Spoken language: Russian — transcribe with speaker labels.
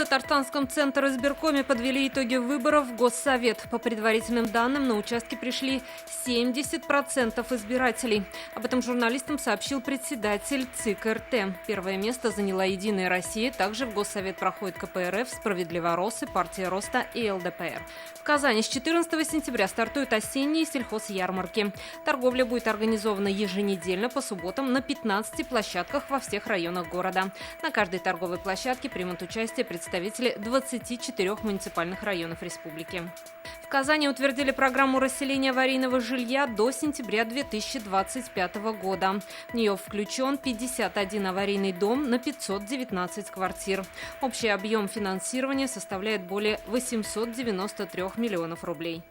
Speaker 1: Татарстанском Центризбиркоме подвели итоги выборов в Госсовет. По предварительным данным, на участке пришли 70% избирателей. Об этом журналистам сообщил председатель ЦИК РТ. Первое место заняла «Единая Россия». Также в Госсовет проходит КПРФ, «Справедливоросы», «Партия Роста» и ЛДПР. В Казани с 14 сентября стартуют осенние сельхозярмарки. Торговля будет организована еженедельно по субботам на 15 площадках во всех районах города. На каждой торговой площадке примут участие представители 24 муниципальных районов республики. В Казани утвердили программу расселения аварийного жилья до сентября 2025 года. В нее включен 51 аварийный дом на 519 квартир. Общий объем финансирования составляет более 893 миллионов рублей.